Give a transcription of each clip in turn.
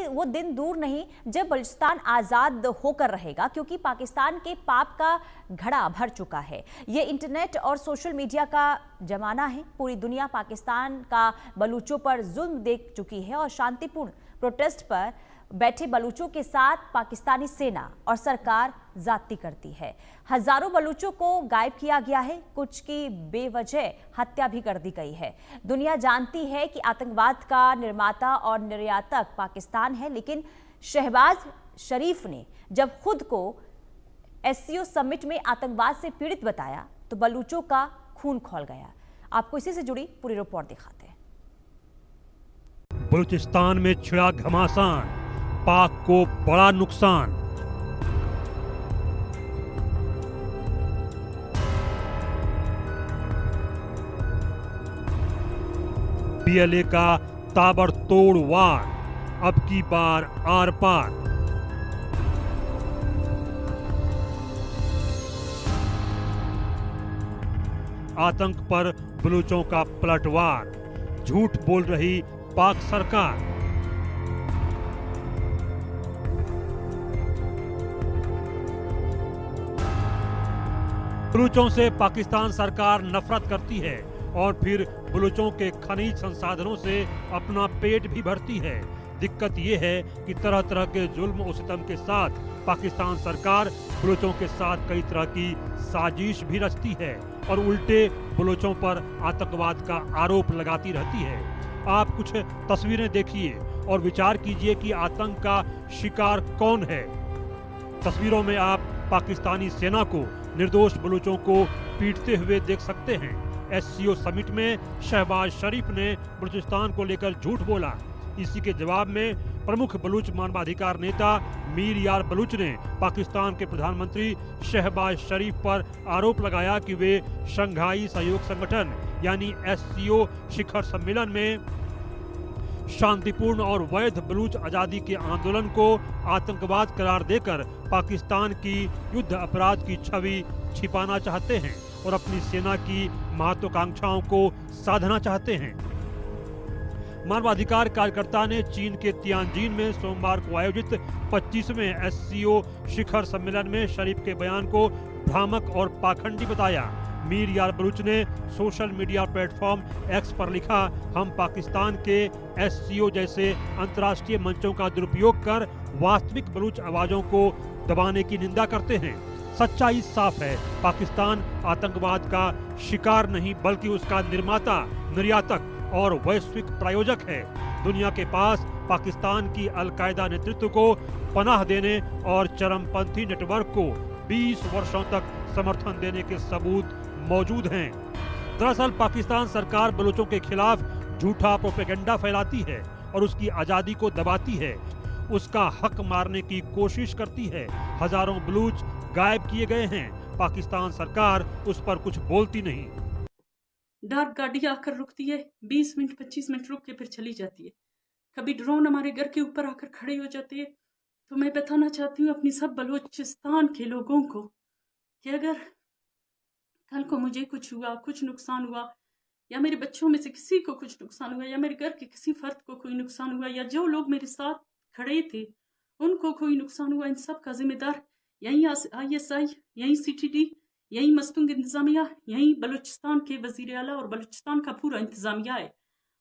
वो दिन दूर नहीं जब बलूचिस्तान आज़ाद होकर रहेगा, क्योंकि पाकिस्तान के पाप का घड़ा भर चुका है। ये इंटरनेट और सोशल मीडिया का जमाना है। पूरी दुनिया पाकिस्तान का बलूचों पर जुल्म देख चुकी है और शांतिपूर्ण प्रोटेस्ट पर बैठे बलूचों के साथ पाकिस्तानी सेना और सरकार जाती करती है। हजारों बलूचों को गायब किया गया है, कुछ की बेवजह हत्या भी कर दी गई है। दुनिया जानती है कि आतंकवाद का निर्माता और निर्यातक पाकिस्तान है, लेकिन शहबाज शरीफ ने जब खुद को एससीओ समिट में आतंकवाद से पीड़ित बताया तो बलूचों का खून खौल गया। आपको इसी से जुड़ी पूरी रिपोर्ट दिखाते हैं। बलूचिस्तान में छिड़ा घमासान, पाक को बड़ा नुकसान। पीएलए का ताबड़तोड़ वार, अब की बार आर पार। आतंक पर बलूचों का पलटवार, झूठ बोल रही पाक सरकार। बलूचों से पाकिस्तान सरकार नफरत करती है और फिर बलूचों के खनिज संसाधनों से अपना पेट भी भरती है। दिक्कत यह है कि तरह तरह के जुल्म और सितम के साथ पाकिस्तान सरकार बलूचों के साथ कई तरह की साजिश भी रचती है और उल्टे बलूचों पर आतंकवाद का आरोप लगाती रहती है। आप कुछ तस्वीरें देखिए और विचार कीजिए कि आतंक का शिकार कौन है। तस्वीरों में आप पाकिस्तानी सेना को निर्दोष बलूचों को पीटते हुए देख सकते हैं। एससीओ समिट में शहबाज शरीफ ने बलूचिस्तान को लेकर झूठ बोला। इसी के जवाब में प्रमुख बलूच मानवाधिकार नेता मीर यार बलूच ने पाकिस्तान के प्रधानमंत्री शहबाज शरीफ पर आरोप लगाया कि वे शंघाई सहयोग संगठन यानी एससीओ शिखर सम्मेलन में शांतिपूर्ण और वैध बलूच आजादी के आंदोलन को आतंकवाद करार देकर पाकिस्तान की युद्ध अपराध की छवि छिपाना चाहते हैं और अपनी सेना की महत्वाकांक्षाओं को साधना चाहते हैं। मानवाधिकार कार्यकर्ता ने चीन के तियानजिन में सोमवार को आयोजित 25वें एससीओ शिखर सम्मेलन में शरीफ के बयान को भ्रामक और पाखंडी बताया। मीर यार बलूच ने सोशल मीडिया प्लेटफॉर्म एक्स पर लिखा, हम पाकिस्तान के एससीओ जैसे अंतर्राष्ट्रीय मंचों का दुरुपयोग कर वास्तविक बलूच आवाजों को दबाने की निंदा करते हैं। सच्चाई साफ है, पाकिस्तान आतंकवाद का शिकार नहीं बल्कि उसका निर्माता, निर्यातक और वैश्विक प्रायोजक है। दुनिया के पास पाकिस्तान की अलकायदा नेतृत्व को पनाह देने और चरमपंथी नेटवर्क को 20 वर्षों तक समर्थन देने के सबूत मौजूद हैं। दरअसल पाकिस्तान सरकार बलूचों के खिलाफ झूठा प्रोपेगेंडा फैलाती है और उसकी आजादी को दबाती है, उसका हक मारने की कोशिश करती है। हजारों बलूच गायब किए गए हैं, पाकिस्तान सरकार उस पर कुछ बोलती नहीं। डार्क गाड़ी आकर रुकती है, 20 मिनट 25 मिनट रुक के फिर चली जाती है। कभी ड्रोन हमारे घर के ऊपर आकर खड़े हो जाते हैं। तो मैं बताना चाहती हूँ अपनी सब बलूचिस्तान के लोगों को कि अगर कल को मुझे कुछ हुआ, कुछ नुकसान हुआ, या मेरे बच्चों में से किसी को कुछ नुकसान हुआ, या मेरे घर के किसी फर्द को कोई नुकसान हुआ, या जो लोग मेरे साथ खड़े थे उनको कोई नुकसान हुआ, इन सब का जिम्मेदार यही ISI, यही CTD, यही मस्तूंग इंतजामिया, यही बलूचिस्तान के वजीर आला और बलूचिस्तान का पूरा इंतजामिया है।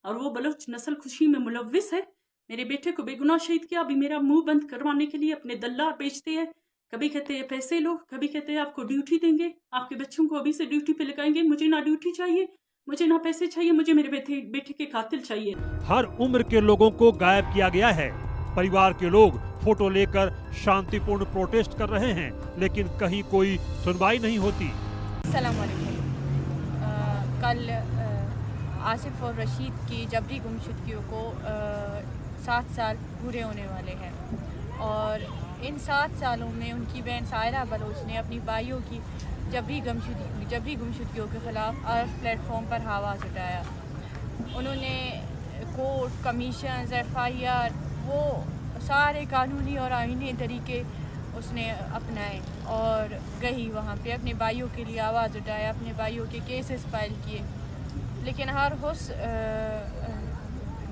और वो बलूच नस्ल खुशी में मुलव्विस है। मेरे बेटे को बेगुनाह शहीद किया, अभी मेरा मुंह बंद करवाने के लिए अपने दल्लार बेचते हैं। कभी कहते हैं पैसे लो, कभी कहते हैं आपको ड्यूटी देंगे, आपके बच्चों को अभी से ड्यूटी पे लगाएंगे। मुझे ना ड्यूटी चाहिए, मुझे ना पैसे चाहिए, मुझे मेरे बेटे के कातिल चाहिए। हर उम्र के लोगों को गायब किया गया है। परिवार के लोग फोटो लेकर शांतिपूर्ण प्रोटेस्ट कर रहे हैं, लेकिन कहीं कोई सुनवाई नहीं होती। अस्सलाम वालेकुम। कल आसिफ और रशीद की जबरी गुमशुदगियों को 7 साल पूरे होने वाले हैं और इन 7 सालों में उनकी बहन सायरा बलोच ने अपनी भाइयों की जबरी गुमशुदगियों के खिलाफ अर्थ प्लेटफॉर्म पर आवाज़ उठाया। उन्होंने कोर्ट, कमीशन, FIR, वो सारे कानूनी और आईनी तरीके उसने अपनाए और गई वहाँ पे अपने भाइयों के लिए आवाज़ उठाया, अपने भाइयों के केसेस फाइल किए, लेकिन हर उस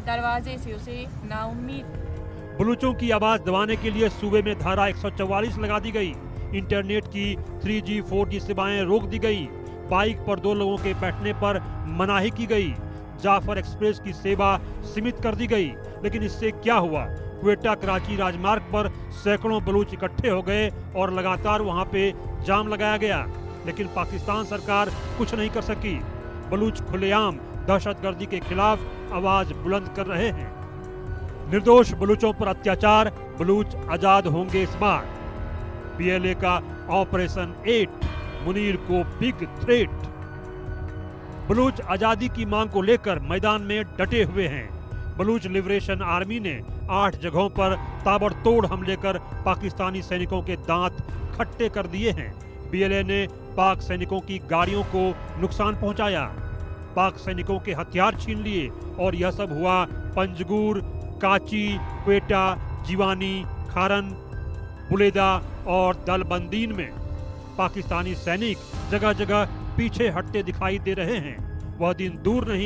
दरवाजे से उसे नाउम्मीद बलूचों की आवाज दबाने के लिए सूबे में धारा 144 लगा दी गई। इंटरनेट की 3G 4G सेवाएं रोक दी गई। बाइक पर 2 लोगों के बैठने पर मनाही की गई। जाफर एक्सप्रेस की सेवा सीमित कर दी गई। लेकिन इससे क्या हुआ? क्वेटा कराची राजमार्ग पर सैकड़ों बलूच इकट्ठे हो गए और लगातार वहां पे जाम लगाया गया। लेकिन पाकिस्तान सरकार कुछ नहीं कर सकी। बलूच खुलेआम दहशतगर्दी के खिलाफ आवाज बुलंद कर रहे हैं। निर्दोष बलूचों पर अत्याचार, बलूच आजाद होंगे इस बार। PLA का ऑपरेशन 8, मुनीर को बिग थ्रेट। बलूच आजादी की मांग को लेकर मैदान में डटे हुए हैं। बलूच लिबरेशन आर्मी ने 8 जगहों पर ताबड़तोड़ हमले कर पाकिस्तानी सैनिकों के दांत खट्टे कर दिए हैं। PLA ने पाक सैनिकों की गाड़ियों को नुकसान पहुंचाया, पाक सैनिकों के हथियार छीन लिए और यह सब हुआ पंजगुर, काची, क्वेटा, जीवानी, खारन, बुलेदा और दलबंदीन में। पाकिस्तानी सैनिक जगह जगह पीछे हटते दिखाई दे रहे हैं। वह दिन दूर नहीं